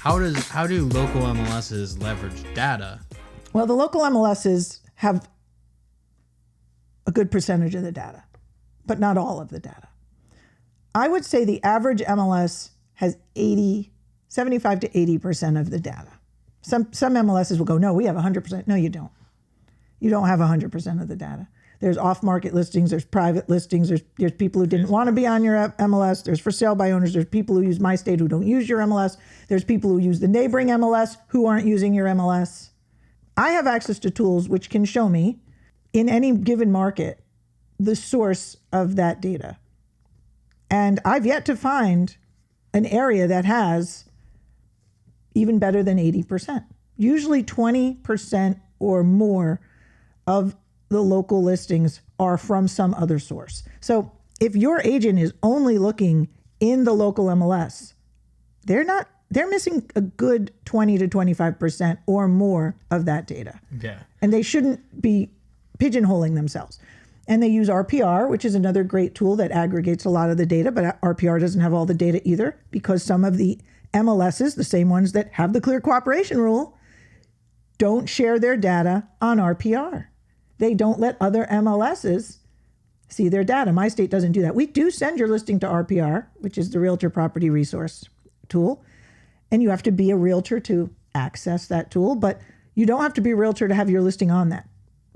How do local MLSs leverage data? Well, the local MLSs have a good percentage of the data, but not all of the data. I would say the average MLS has 75 to 80% of the data. Some MLSs will go, no, we have 100%. No, you don't. You don't have 100% of the data. There's off-market listings, there's private listings, there's people who didn't want to be on your MLS, there's for sale by owners, there's people who use MyState who don't use your MLS, there's people who use the neighboring MLS who aren't using your MLS. I have access to tools which can show me, in any given market, the source of that data. And I've yet to find an area that has even better than 80%. Usually 20% or more of the local listings are from some other source. So if your agent is only looking in the local MLS, they're missing a good 20 to 25% or more of that data. Yeah. And they shouldn't be pigeonholing themselves. And they use RPR, which is another great tool that aggregates a lot of the data, but RPR doesn't have all the data either, because some of the MLSs, the same ones that have the clear cooperation rule, don't share their data on RPR. They don't let other MLSs see their data. MyState doesn't do that. We do send your listing to RPR, which is the Realtor Property Resource tool, and you have to be a realtor to access that tool, but you don't have to be a realtor to have your listing on that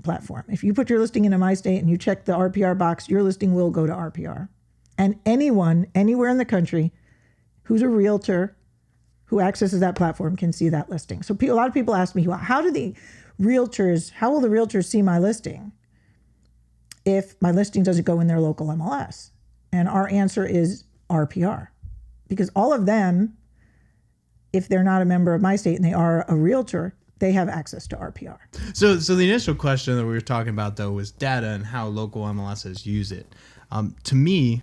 platform. If you put your listing into MyState and you check the RPR box, your listing will go to RPR. And anyone, anywhere in the country who's a realtor who accesses that platform can see that listing. So a lot of people ask me, well, how will the realtors see my listing if my listing doesn't go in their local MLS? And our answer is RPR. Because all of them, if they're not a member of MyState and they are a realtor, they have access to RPR. So the initial question that we were talking about, though, was data and how local MLSs use it. To me,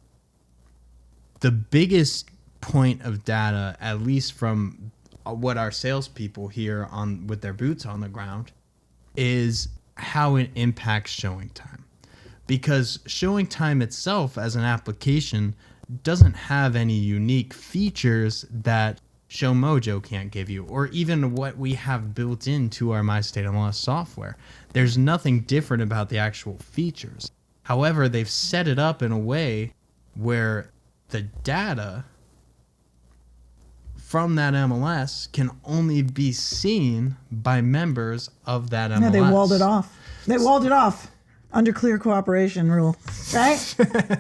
the biggest point of data, at least from what our salespeople hear with their boots on the ground, is how it impacts ShowingTime. Because ShowingTime itself as an application doesn't have any unique features that ShowMojo can't give you, or even what we have built into our MyStateMLS software. There's nothing different about the actual features. However, they've set it up in a way where the data from that MLS can only be seen by members of that MLS. Yeah, they walled it off. They walled it off under clear cooperation rule, right?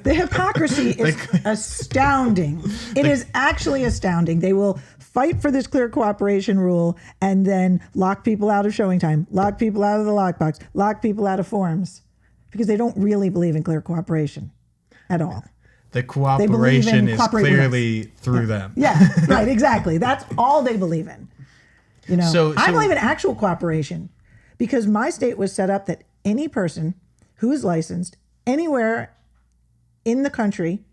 The hypocrisy is astounding. It is actually astounding. They will fight for this clear cooperation rule and then lock people out of ShowingTime, lock people out of the lockbox, lock people out of forums, because they don't really believe in clear cooperation at all. The cooperation is clearly through them. Yeah, right, exactly. That's all they believe in. You know, So I believe in actual cooperation, because MyState was set up that any person who is licensed anywhere in the country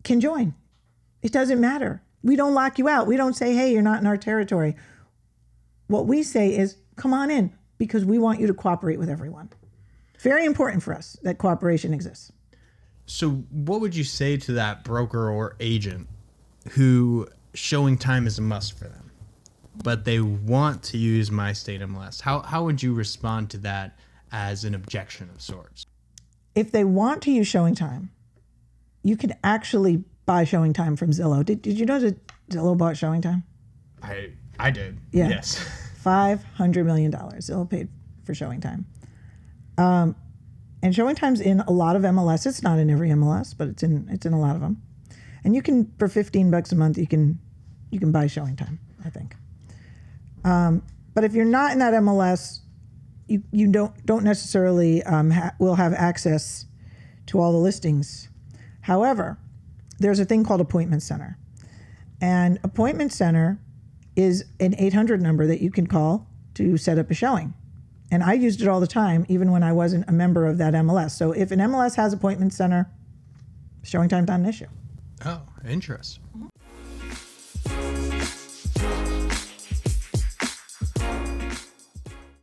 can join. It doesn't matter. We don't lock you out. We don't say, hey, you're not in our territory. What we say is, come on in, because we want you to cooperate with everyone. Very important for us that cooperation exists. So what would you say to that broker or agent who ShowingTime is a must for them, but they want to use MyStateMLS? How would you respond to that as an objection of sorts? If they want to use ShowingTime, you can actually buy ShowingTime from Zillow. Did you know that Zillow bought ShowingTime? I did. Yeah. Yes. $500 million Zillow paid for ShowingTime. And ShowingTime's in a lot of MLS. It's not in every MLS, but it's in a lot of them. And you can, for $15 a month, you can buy ShowingTime, I think. But if you're not in that MLS, you don't necessarily will have access to all the listings. However, there's a thing called Appointment Center. And Appointment Center is an 800 number that you can call to set up a showing. And I used it all the time, even when I wasn't a member of that MLS. So if an MLS has Appointment Center, ShowingTime's not an issue. Oh, interesting.